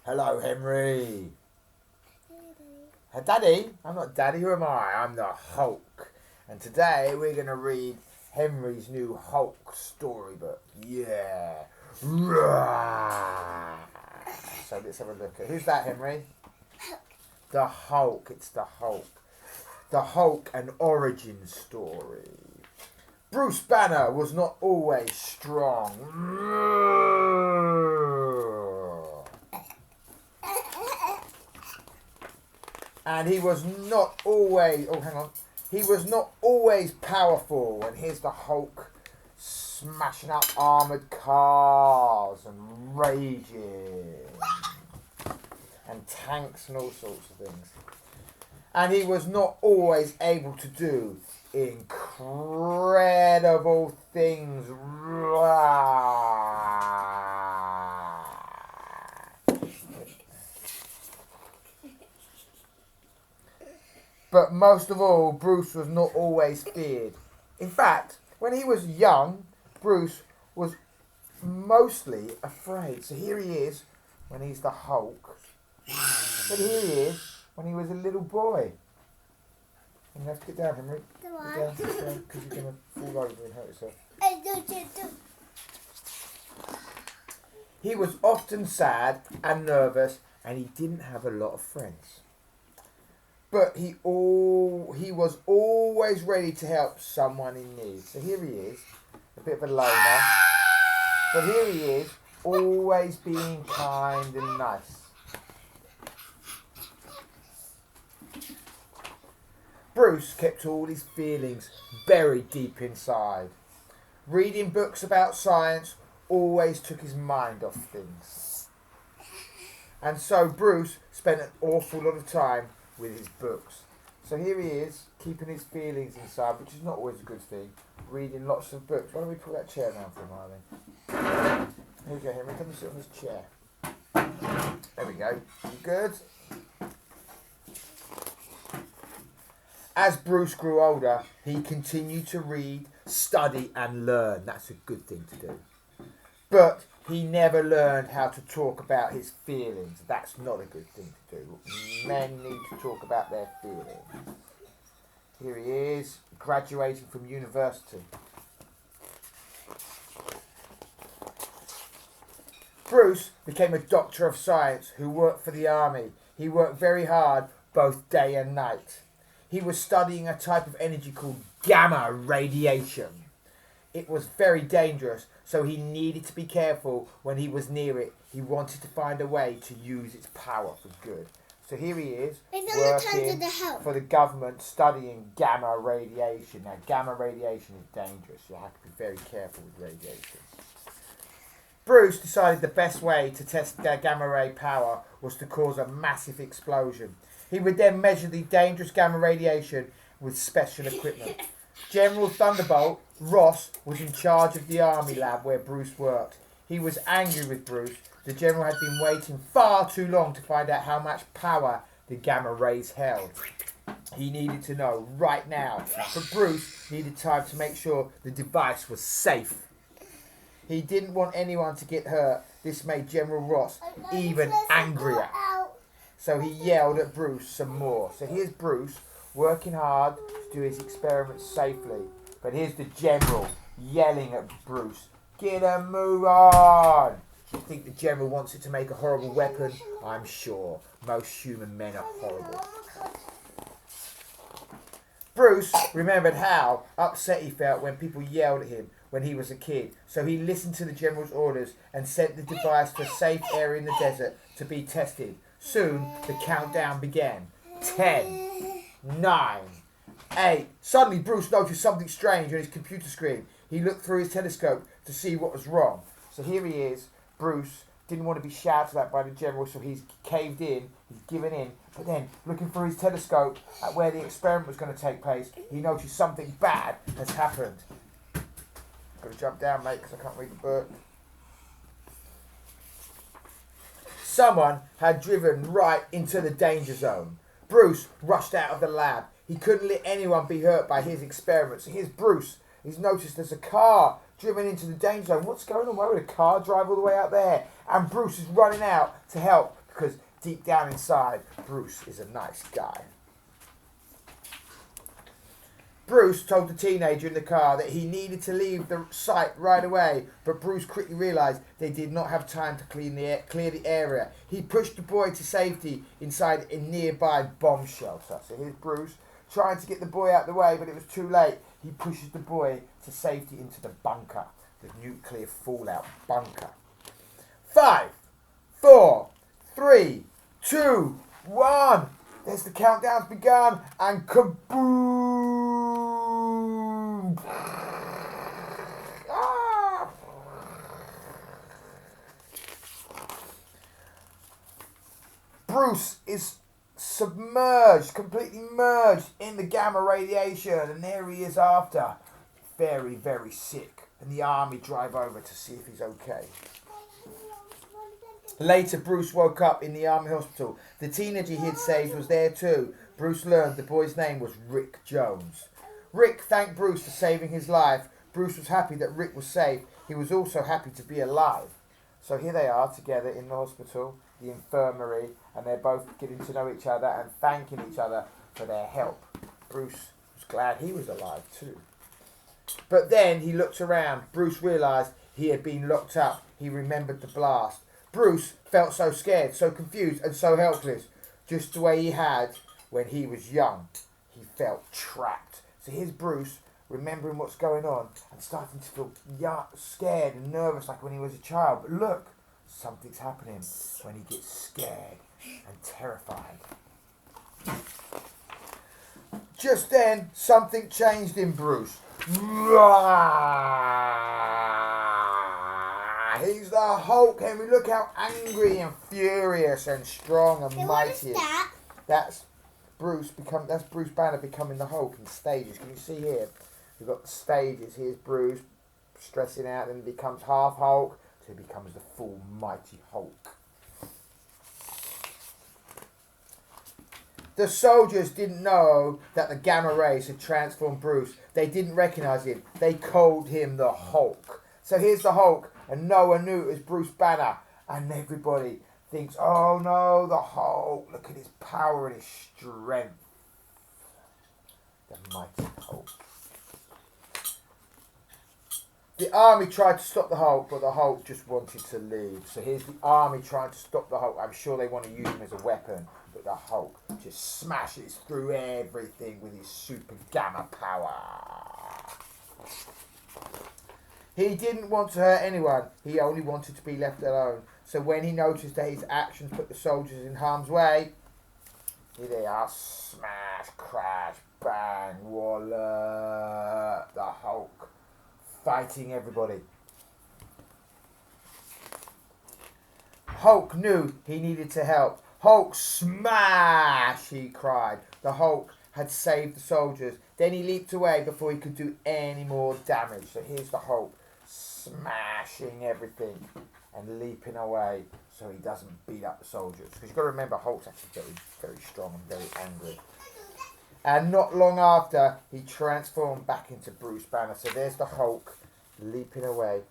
Hello, Henry. Daddy? I'm not Daddy. Who am I? I'm the Hulk. And today we're going to read Henry's new Hulk storybook. Yeah. So let's have a look at... Who's that, Henry? The Hulk. It's the Hulk. The Hulk, an origin story. Bruce Banner was not always strong. And he was not always... Oh, hang on. He was not always powerful. And here's the Hulk smashing up armoured cars and raging. And tanks and all sorts of things. And he was not always able to do incredible things. But most of all, Bruce was not always feared. In fact, when he was young, Bruce was mostly afraid. So here he is when he's the Hulk. But here he is when he was a little boy. You have to get down, Henry. Get down, because you're going to fall over and hurt yourself. He was often sad and nervous, and he didn't have a lot of friends. But he was always ready to help someone in need. So here he is, a bit of a loner. But here he is, always being kind and nice. Bruce kept all his feelings buried deep inside. Reading books about science always took his mind off things. And so Bruce spent an awful lot of time with his books. So here he is, keeping his feelings inside, which is not always a good thing, reading lots of books. Why don't we pull that chair down for a while then? Here we go, Henry, come and sit on this chair. There we go. You good? As Bruce grew older, he continued to read, study and learn. That's a good thing to do. But he never learned how to talk about his feelings. That's not a good thing to do. Men need to talk about their feelings. Here he is, graduating from university. Bruce became a doctor of science who worked for the army. He worked very hard both day and night. He was studying a type of energy called gamma radiation. It was very dangerous, so he needed to be careful when he was near it. He wanted to find a way to use its power for good. So here he is, working for the government, studying gamma radiation. Now, gamma radiation is dangerous. You have to be very careful with radiation. Bruce decided the best way to test their gamma ray power was to cause a massive explosion. He would then measure the dangerous gamma radiation with special equipment. General Thunderbolt Ross was in charge of the army lab where Bruce worked. He was angry with Bruce. The general had been waiting far too long to find out how much power the gamma rays held. He needed to know right now. But Bruce needed time to make sure the device was safe. He didn't want anyone to get hurt. This made General Ross even angrier. So he yelled at Bruce some more. So here's Bruce working hard to do his experiments safely. But here's the general yelling at Bruce. Get a move on! Do you think the general wants it to make a horrible weapon? I'm sure. Most human men are horrible. Bruce remembered how upset he felt when people yelled at him when he was a kid. So he listened to the general's orders and sent the device to a safe area in the desert to be tested. Soon, the countdown began. 10, 9, 8. Suddenly, Bruce noticed something strange on his computer screen. He looked through his telescope to see what was wrong. So here he is. Bruce didn't want to be shouted at by the general, so he's caved in. He's given in. But then, looking through his telescope at where the experiment was going to take place, he noticed something bad has happened. Got to jump down, mate, because I can't read the book. Someone had driven right into the danger zone. Bruce rushed out of the lab. He couldn't let anyone be hurt by his experiments. So here's Bruce. He's noticed there's a car driven into the danger zone. What's going on? Why would a car drive all the way out there? And Bruce is running out to help because deep down inside, Bruce is a nice guy. Bruce told the teenager in the car that he needed to leave the site right away, but Bruce quickly realised they did not have time to clear the area. He pushed the boy to safety inside a nearby bomb shelter. So here's Bruce trying to get the boy out of the way, but it was too late. He pushes the boy to safety into the bunker, the nuclear fallout bunker. 5, 4, 3, 2, 1. There's the countdown's begun, and kaboom! Ah! Bruce is submerged, completely merged in the gamma radiation, and there he is after. Very, very sick. And the army drive over to see if he's okay. Later, Bruce woke up in the army hospital. The teenager he had saved was there too. Bruce learned the boy's name was Rick Jones. Rick thanked Bruce for saving his life. Bruce was happy that Rick was safe. He was also happy to be alive. So here they are together in the hospital, the infirmary, and they're both getting to know each other and thanking each other for their help. Bruce was glad he was alive too. But then he looked around. Bruce realised he had been locked up. He remembered the blast. Bruce felt so scared, so confused and so helpless, just the way he had when he was young. He felt trapped. So here's Bruce remembering what's going on and starting to feel scared and nervous like when he was a child. But look, something's happening when he gets scared and terrified. Just then, something changed in Bruce. He's the Hulk, Henry. Look how angry and furious and strong and mighty. What is that? That's Bruce Banner becoming the Hulk in stages. Can you see here? We've got the stages. Here's Bruce stressing out, then he becomes half Hulk, so he becomes the full mighty Hulk. The soldiers didn't know that the gamma rays had transformed Bruce. They didn't recognise him. They called him the Hulk. So here's the Hulk, and no one knew it was Bruce Banner. And everybody thinks, oh no, the Hulk. Look at his power and his strength. The mighty Hulk. The army tried to stop the Hulk, but the Hulk just wanted to leave. So here's the army trying to stop the Hulk. I'm sure they want to use him as a weapon, but the Hulk just smashes through everything with his super gamma power. He didn't want to hurt anyone. He only wanted to be left alone. So when he noticed that his actions put the soldiers in harm's way, here they are, smash, crash, bang, voila, the Hulk fighting everybody. Hulk knew he needed to help. Hulk smash, he cried. The Hulk had saved the soldiers. Then he leaped away before he could do any more damage. So here's the Hulk smashing everything and leaping away so he doesn't beat up the soldiers. Because you've got to remember, Hulk's actually very, very strong and very angry. And not long after, he transformed back into Bruce Banner. So there's the Hulk leaping away.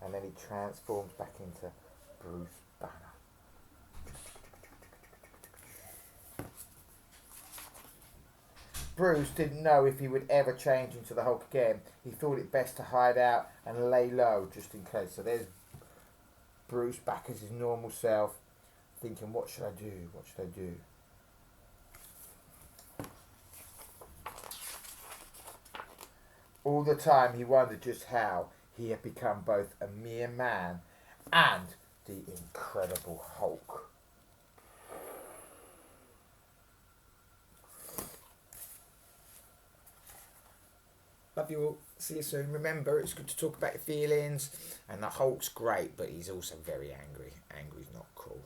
And then he transforms back into Bruce Banner. Bruce didn't know if he would ever change into the Hulk again. He thought it best to hide out and lay low just in case. So there's Bruce back as his normal self, thinking, what should I do? What should I do? All the time he wondered just how he had become both a mere man and the Incredible Hulk. Love you all. See you soon. Remember, it's good to talk about your feelings. And the Hulk's great, but he's also very angry. Angry's not cool.